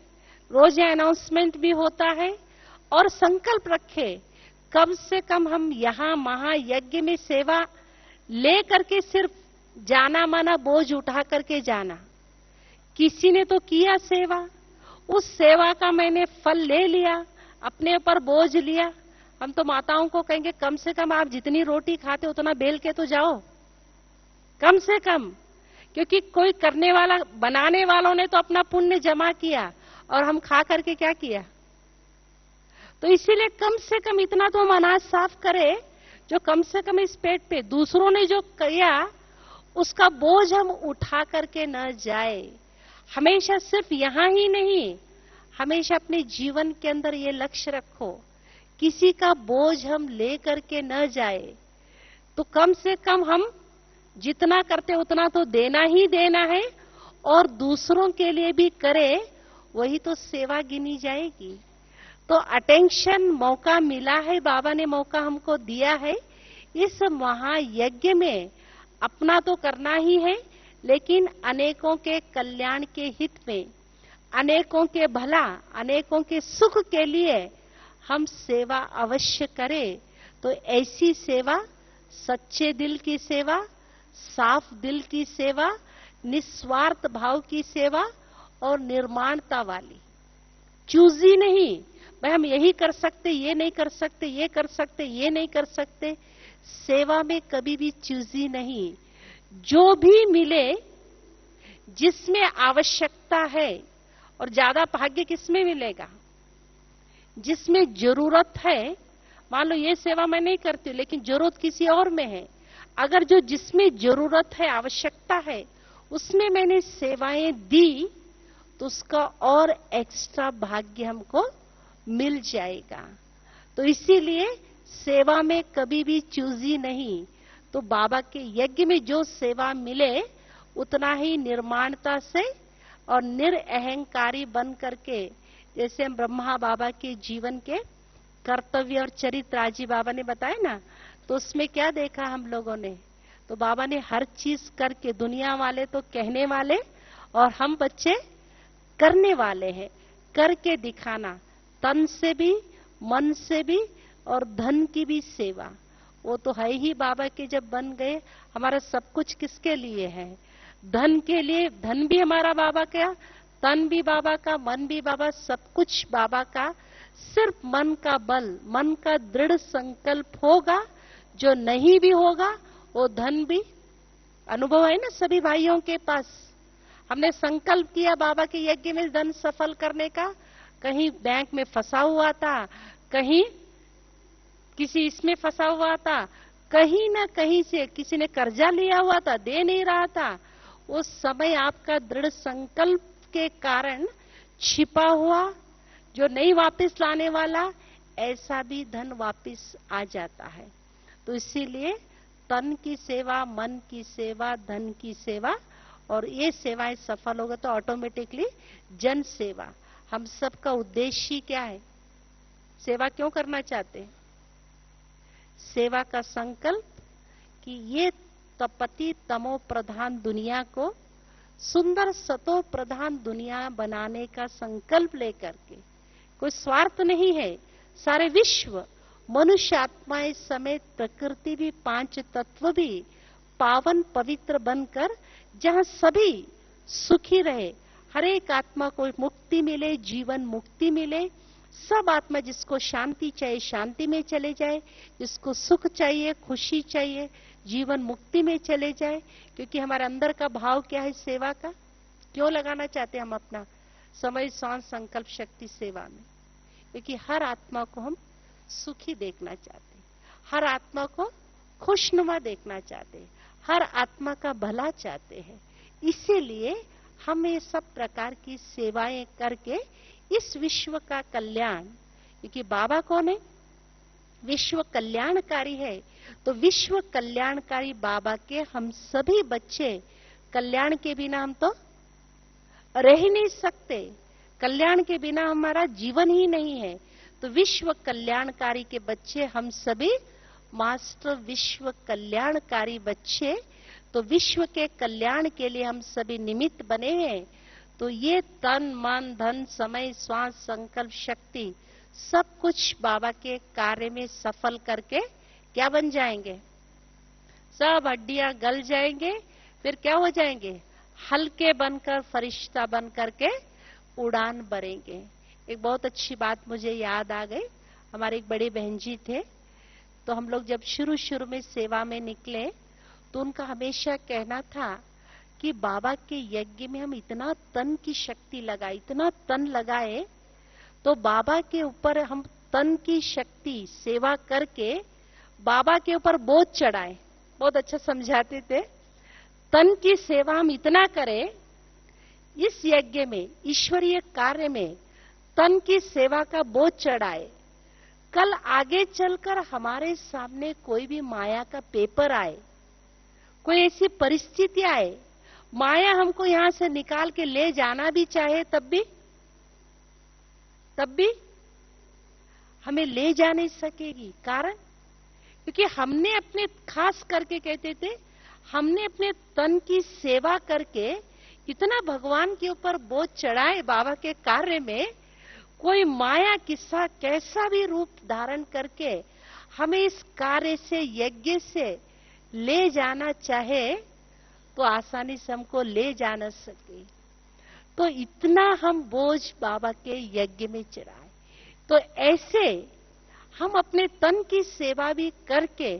रोज अनाउंसमेंट भी होता है, और संकल्प रखे कम से कम हम यहां महायज्ञ में सेवा ले करके सिर्फ जाना माना बोझ उठा करके जाना। किसी ने तो किया सेवा, उस सेवा का मैंने फल ले लिया, अपने ऊपर बोझ लिया। हम तो माताओं को कहेंगे कम से कम आप जितनी रोटी खाते उतना बेल के तो जाओ, कम से कम, क्योंकि कोई करने वाला, बनाने वालों ने तो अपना पुण्य जमा किया और हम खा करके क्या किया। तो इसीलिए कम से कम इतना तो हम अनाज साफ करें जो कम से कम इस पेट पे, दूसरों ने जो किया उसका बोझ हम उठा करके न जाए। हमेशा सिर्फ यहां ही नहीं, हमेशा अपने जीवन के अंदर ये लक्ष्य रखो, किसी का बोझ हम ले करके न जाए। तो कम से कम हम जितना करते उतना तो देना ही देना है, और दूसरों के लिए भी करे, वही तो सेवा गिनी जाएगी। तो अटेंशन मौका मिला है, बाबा ने मौका हमको दिया है, इस महायज्ञ में अपना तो करना ही है, लेकिन अनेकों के कल्याण के हित में, अनेकों के भला, अनेकों के सुख के लिए हम सेवा अवश्य करें। तो ऐसी सेवा, सच्चे दिल की सेवा, साफ दिल की सेवा, निस्वार्थ भाव की सेवा और निर्माणता वाली, चूजी नहीं, भाई हम यही कर सकते, ये नहीं कर सकते, ये कर सकते, ये नहीं कर सकते। सेवा में कभी भी चूजी नहीं। जो भी मिले, जिसमें आवश्यकता है, और ज्यादा भाग्य किसमें मिलेगा? जिसमें जरूरत है। मान लो ये सेवा मैं नहीं करती हूं, लेकिन जरूरत किसी और में है, अगर जो जिसमें जरूरत है, आवश्यकता है, उसमें मैंने सेवाएं दी, तो उसका और एक्स्ट्रा भाग्य हमको मिल जाएगा। तो इसीलिए सेवा में कभी भी चूजी नहीं। तो बाबा के यज्ञ में जो सेवा मिले, उतना ही निर्माणता से और निरअहंकारी बन करके, जैसे हम ब्रह्मा बाबा के जीवन के कर्तव्य और चरित्र राजी बाबा ने बताया ना, तो उसमें क्या देखा हम लोगों ने? तो बाबा ने हर चीज करके, दुनिया वाले तो कहने वाले और हम बच्चे करने वाले हैं, करके दिखाना, तन से भी, मन से भी और धन की भी सेवा। वो तो है ही बाबा के जब बन गए। हमारा सब कुछ किसके लिए है? धन के लिए। धन भी हमारा बाबा का, तन भी बाबा का, मन भी बाबा, सब कुछ बाबा का। सिर्फ मन का बल, मन का दृढ़ संकल्प होगा, जो नहीं भी होगा वो धन भी। अनुभव है ना सभी भाइयों के पास। हमने संकल्प किया बाबा के यज्ञ में धन सफल करने का, कहीं बैंक में फंसा हुआ था, कहीं किसी इसमें फंसा हुआ था, कहीं ना कहीं से किसी ने कर्जा लिया हुआ था, दे नहीं रहा था। उस समय आपका दृढ़ संकल्प के कारण छिपा हुआ, जो नहीं वापस लाने वाला, ऐसा भी धन वापस आ जाता है। तो इसीलिए तन की सेवा, मन की सेवा, धन की सेवा, और ये सेवाएं सफल होगा तो ऑटोमेटिकली जन सेवा। हम सबका उद्देश्य क्या है? सेवा क्यों करना चाहते हैं? सेवा का संकल्प कि ये तपति तमो प्रधान दुनिया को सुंदर सतो प्रधान दुनिया बनाने का संकल्प लेकर के, कोई स्वार्थ नहीं है। सारे विश्व, मनुष्य आत्माएं समेत प्रकृति भी, पांच तत्व भी पावन पवित्र बनकर जहां सभी सुखी रहे, हर एक आत्मा को मुक्ति मिले, जीवन मुक्ति मिले। सब आत्मा जिसको शांति चाहिए शांति में चले जाए, जिसको सुख चाहिए, खुशी चाहिए, जीवन मुक्ति में चले जाए। क्योंकि हमारे अंदर का भाव क्या है सेवा का? क्यों लगाना चाहते हैं हम अपना समय, श्वास, संकल्प शक्ति सेवा में? क्योंकि हर आत्मा को हम सुखी देखना चाहते हैं, हर आत्मा को खुशनुमा देखना चाहते हैं, हर आत्मा का भला चाहते हैं। इसीलिए हम ये सब प्रकार की सेवाएं करके इस विश्व का कल्याण, क्योंकि बाबा कौन है? विश्व कल्याणकारी है। तो विश्व कल्याणकारी बाबा के हम सभी बच्चे, कल्याण के बिना हम तो रह ही नहीं सकते, कल्याण के बिना हमारा जीवन ही नहीं है। तो विश्व कल्याणकारी के बच्चे हम सभी मास्टर विश्व कल्याणकारी बच्चे। तो विश्व के कल्याण के लिए हम सभी निमित्त बने हैं। तो ये तन मन धन समय श्वास संकल्प शक्ति सब कुछ बाबा के कार्य में सफल करके क्या बन जाएंगे? सब हड्डियां गल जाएंगे, फिर क्या हो जाएंगे? हल्के बनकर फरिश्ता बन करके उड़ान भरेंगे। एक बहुत अच्छी बात मुझे याद आ गई। हमारे एक बड़े बहन जी थे, तो हम लोग जब शुरू शुरू में सेवा में निकले तो उनका हमेशा कहना था कि बाबा के यज्ञ में हम इतना तन की शक्ति लगाए, इतना तन लगाए, तो बाबा के ऊपर हम तन की शक्ति सेवा करके बाबा के ऊपर बोझ चढ़ाए। बहुत अच्छा समझाते थे। तन की सेवा हम इतना करें, इस यज्ञ में, ईश्वरीय कार्य में तन की सेवा का बोझ चढ़ाए, कल आगे चलकर हमारे सामने कोई भी माया का पेपर आए, कोई ऐसी परिस्थिति आए, माया हमको यहां से निकाल के ले जाना भी चाहे, तब भी हमें ले जा नहीं सकेगी। कारण क्योंकि हमने अपने, खास करके कहते थे, हमने अपने तन की सेवा करके इतना भगवान के ऊपर बोझ चढ़ाए बाबा के कार्य में, कोई माया किस्सा कैसा भी रूप धारण करके हमें इस कार्य से, यज्ञ से ले जाना चाहे तो आसानी से हमको ले जा न सके। तो इतना हम बोझ बाबा के यज्ञ में चढ़ाए। तो ऐसे हम अपने तन की सेवा भी करके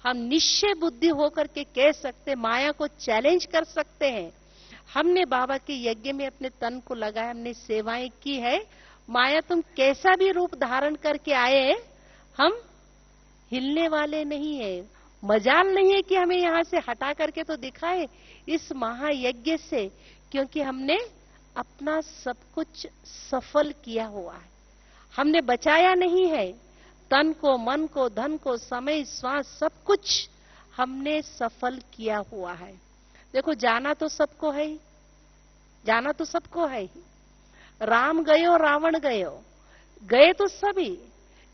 हम निश्चय बुद्धि होकर के कह सकते, माया को चैलेंज कर सकते हैं, हमने बाबा के यज्ञ में अपने तन को लगाया, हमने सेवाएं की है, माया तुम कैसा भी रूप धारण करके आए, हम हिलने वाले नहीं है। मजाल नहीं है कि हमें यहां से हटा करके तो दिखाए इस महायज्ञ से, क्योंकि हमने अपना सब कुछ सफल किया हुआ है। हमने बचाया नहीं है, तन को, मन को, धन को, समय, श्वास, सब कुछ हमने सफल किया हुआ है। देखो, जाना तो सबको है ही, जाना तो सबको है ही। राम गयो, रावण गयो, गए तो सभी,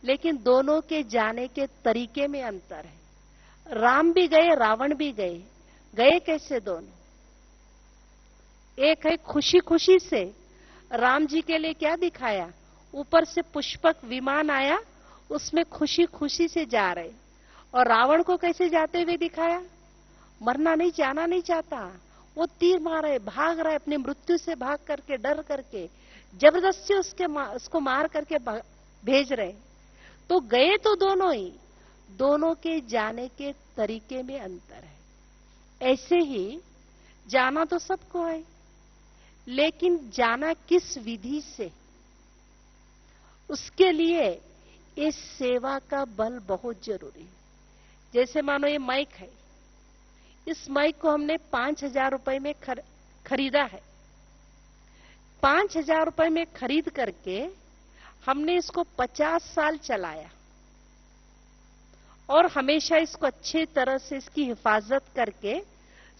लेकिन दोनों के जाने के तरीके में अंतर है। राम भी गए, रावण भी गए, गए कैसे दोनों? एक है खुशी खुशी से, राम जी के लिए क्या दिखाया, ऊपर से पुष्पक विमान आया, उसमें खुशी खुशी से जा रहे, और रावण को कैसे जाते हुए दिखाया, मरना नहीं, जाना नहीं चाहता, वो तीर मार रहे, भाग रहा है, अपनी मृत्यु से भाग करके, डर करके, जबरदस्ती उसको मार करके भेज रहे। तो गए तो दोनों ही, दोनों के जाने के तरीके में अंतर है। ऐसे ही जाना तो सबको है, लेकिन जाना किस विधि से, उसके लिए इस सेवा का बल बहुत जरूरी है। जैसे मानो ये माइक है, इस माइक को हमने 5,000 रुपए में खरीदा है। 5,000 रुपए में खरीद करके हमने इसको 50 साल चलाया और हमेशा इसको अच्छे तरह से इसकी हिफाजत करके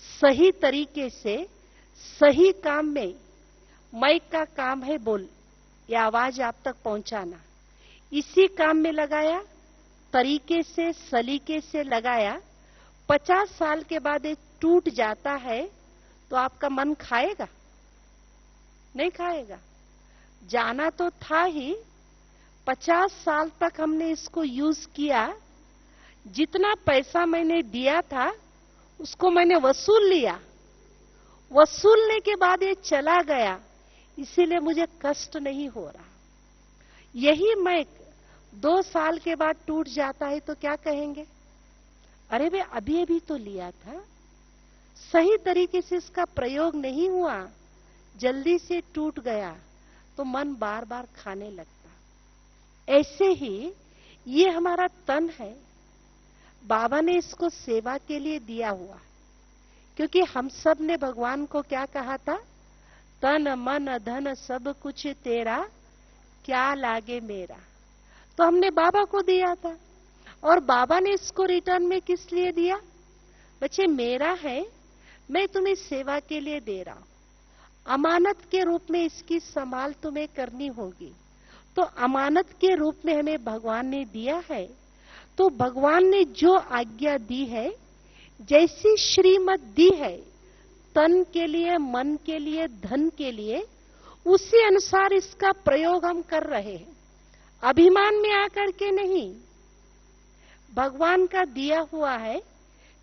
सही तरीके से, सही काम में, माइक का काम है बोल या आवाज आप तक पहुंचाना, इसी काम में लगाया, तरीके से, सलीके से लगाया। 50 साल के बाद ये टूट जाता है तो आपका मन खाएगा? नहीं खाएगा। जाना तो था ही, 50 साल तक हमने इसको यूज किया, जितना पैसा मैंने दिया था उसको मैंने वसूल लिया, वसूलने के बाद ये चला गया, इसीलिए मुझे कष्ट नहीं हो रहा। यही माइक 2 साल के बाद टूट जाता है तो क्या कहेंगे, अरे वे अभी अभी तो लिया था, सही तरीके से इसका प्रयोग नहीं हुआ, जल्दी से टूट गया, तो मन बार बार खाने लगता। ऐसे ही ये हमारा तन है, बाबा ने इसको सेवा के लिए दिया हुआ, क्योंकि हम सब ने भगवान को क्या कहा था, तन मन धन सब कुछ तेरा, क्या लागे मेरा। तो हमने बाबा को दिया था, और बाबा ने इसको रिटर्न में किस लिए दिया, बच्चे मेरा है, मैं तुम्हें सेवा के लिए दे रहा हूं, अमानत के रूप में इसकी संभाल तुम्हें करनी होगी। तो अमानत के रूप में हमें भगवान ने दिया है, तो भगवान ने जो आज्ञा दी है, जैसी श्रीमत दी है, तन के लिए, मन के लिए, धन के लिए, उसी अनुसार इसका प्रयोग हम कर रहे हैं। अभिमान में आकर के नहीं, भगवान का दिया हुआ है,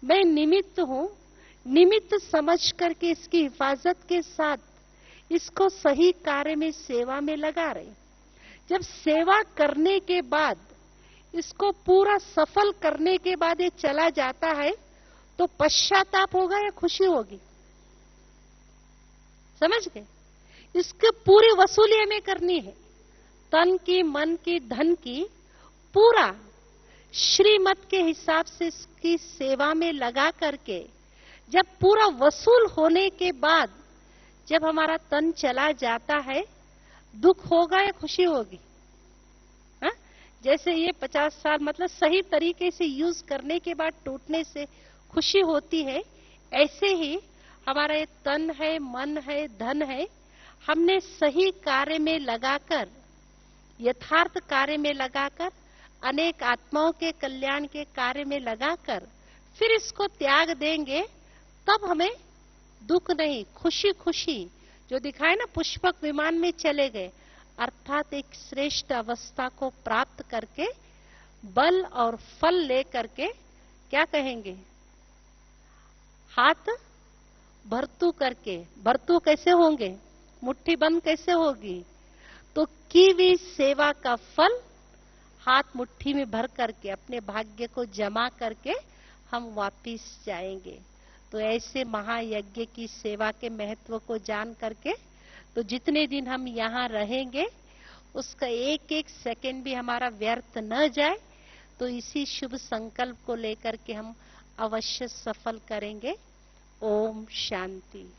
मैं निमित्त हूं, निमित्त समझ करके इसकी हिफाजत के साथ इसको सही कार्य में, सेवा में लगा रहे। जब सेवा करने के बाद, इसको पूरा सफल करने के बाद ये चला जाता है, तो पश्चाताप होगा या खुशी होगी, समझ गए? इसकी पूरी वसूली हमें करनी है, तन की, मन की, धन की, पूरा श्रीमत के हिसाब से इसकी सेवा में लगा करके जब पूरा वसूल होने के बाद जब हमारा तन चला जाता है, दुख होगा या खुशी होगी? हा? जैसे ये 50 साल मतलब सही तरीके से यूज करने के बाद टूटने से खुशी होती है, ऐसे ही हमारा ये तन है, मन है, धन है, हमने सही कार्य में लगाकर, यथार्थ कार्य में लगाकर, अनेक आत्माओं के कल्याण के कार्य में लगाकर फिर इसको त्याग देंगे, तब हमें दुख नहीं, खुशी खुशी जो दिखाए ना, पुष्पक विमान में चले गए, अर्थात एक श्रेष्ठ अवस्था को प्राप्त करके बल और फल लेकर के क्या कहेंगे, हाथ भरतू करके, भरतू कैसे होंगे, मुट्ठी बंद कैसे होगी, तो की हुई सेवा का फल हाथ मुट्ठी में भर करके अपने भाग्य को जमा करके हम वापिस जाएंगे। तो ऐसे महायज्ञ की सेवा के महत्व को जान करके, तो जितने दिन हम यहाँ रहेंगे उसका एक एक सेकंड भी हमारा व्यर्थ न जाए, तो इसी शुभ संकल्प को लेकर के हम अवश्य सफल करेंगे। ओम शांति।